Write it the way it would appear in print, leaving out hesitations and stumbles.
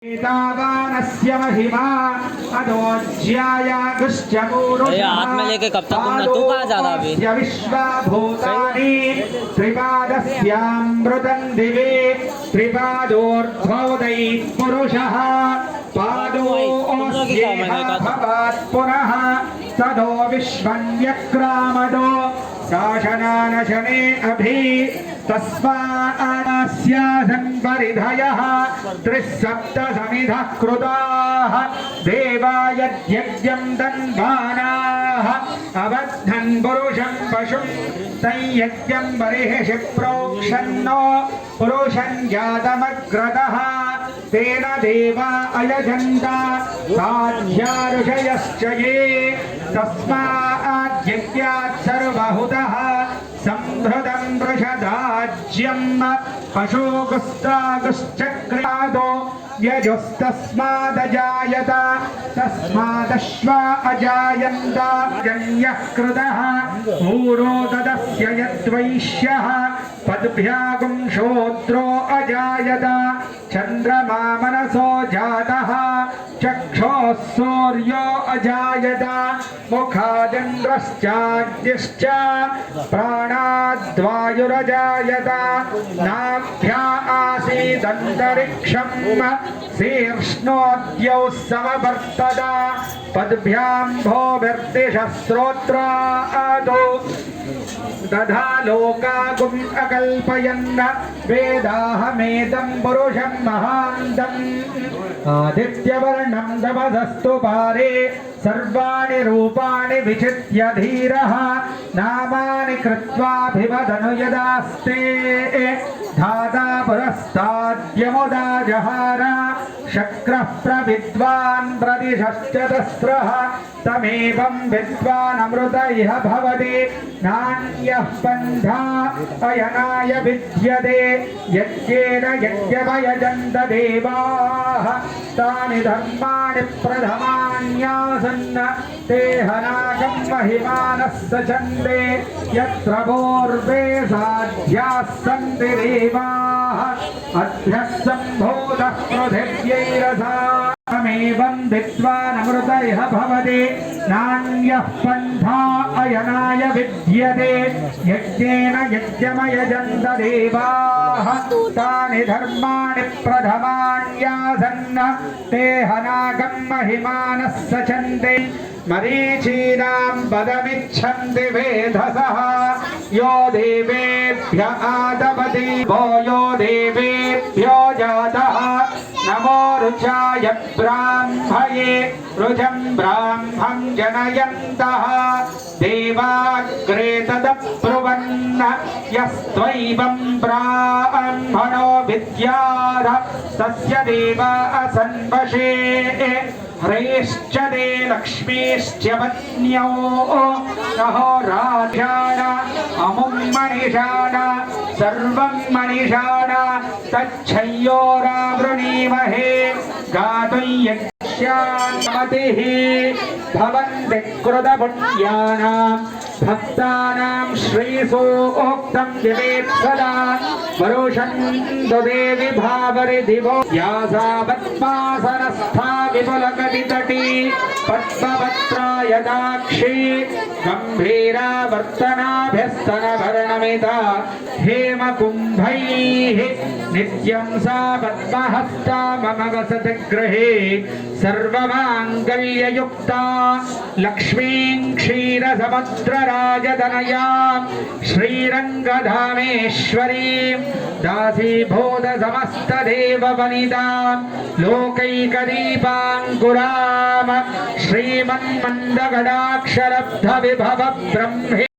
एतावानस्य महिमा अदोज्यायागुश्च पूरुषः हाथ में लेके कब तक घूमना तू कहाँ जा रहा अभी विश्वभूतानि त्रिपादस्यामृतं दिवे त्रिपादोर्ध्वोदयः पुरुषः पादोऽस्येह भवात् पुनः तदो विश्वन्यक्रामदो शासनानशने अभि तस्मास्यासन्परिधयः त्रिसप्तसमिधः कृताः देवायज्ञं दन्वानाः अबद्धन् पुरुषं पशुं संयज्ञं बर्हिषि प्रोक्षन्नो पुरुषं जातमग्रतः तेन देवा अयजन्त साध्या ऋषयश्च ये तस्माद्यज्ञात् सर्वहुतः संभृतं वृषदाज्यं पशुगुस्तागुश्चक्रादो यजुस्तस्मादजायत तस्मादश्वा अजायन्त जन्यः कृतः पूरो तदस्य यद्वैश्यः पद्भ्यागुंशोद्रो अजायत चन्द्रमा मनसो जातः चक्षोः सूर्यो अजायत मुखादिन्द्रश्चाद्यश्च प्राणाद्वायुरजायत नाभ्या आसीदन्तरिक्षं शीर्ष्णोद्यौ समवर्तत पद्भ्यां भोभिर्दिशस्रोत्रादो तथा लोकागुम् अकल्पयन् वेदाहमेदं पुरुषं महान्तम् आदित्यवर्णं तपसस्तु पारे सर्वाणि रूपाणि विचित्य धीरः नामानि कृत्वाभिवदनु यदास्ते धाता पुरस्ताद्यमुदा जहार शक्रः प्रविद्वान् प्रतिशश्चतस्रः तमेवं विद्वानमृत इह भवति नान्यः पन्था अयनाय विद्यते यज्ञेन यज्ञमयजन्त देवाः तानि धर्माणि प्रथमान्यासन् ते हनाकं महिमानः सचन्दे यत्र पूर्वे साध्याः सन्ति देवाः अभ्यः सम्भूतः पृथिव्यैरसा तमेवं विद्वानमृत इह भवति नान्यः पन्था अयनाय विद्यते यज्ञेन यज्ञमयजन्त देवाः तानि धर्माणि प्रथमान्यासन् ते हनाकं महिमानः सचन्ते मरीचीनां पदमिच्छन्ति वेधसः यो देवेभ्य आदपति वो यो देवेभ्यो जातः नमो रुचाय ब्राह्मये रुचं ब्राह्मं जनयन्तः देवाग्रे तदब्रुवन् यस्त्वैवं ब्राह्मणो विद्यात् तस्य देवा असन्वशे ह्रैश्च ते लक्ष्मीश्च पत्न्यो अहो राध्याण अमुं मनिषाण सर्वं मनिषाण तच्छय्योरावृणीमहे गातुं यज्ञान्मतिः भवन्ति कृतपुण्यानां भक्तानां श्रीसूक्तं विवेत्सदा वरुषं देवि भावरि दिवो यासा पद्मासनस्था विपुलकटितटी पद्मपत्रायदाक्षी गम्भीरावर्तनाभ्यस्तनभरणमिता हेमकुम्भैः नित्यं सा पद्महस्ता मम वसति गृहे सर्वमाङ्गल्ययुक्ता लक्ष्मीं क्षीरसमुद्रराजतनयां श्रीरङ्गधामेश्वरीं दासीभूतसमस्तदेववनितां लोकैकदीपाङ्कुरां श्रीमन्मन्दगडाक्षरब्धविभव ब्रह्मे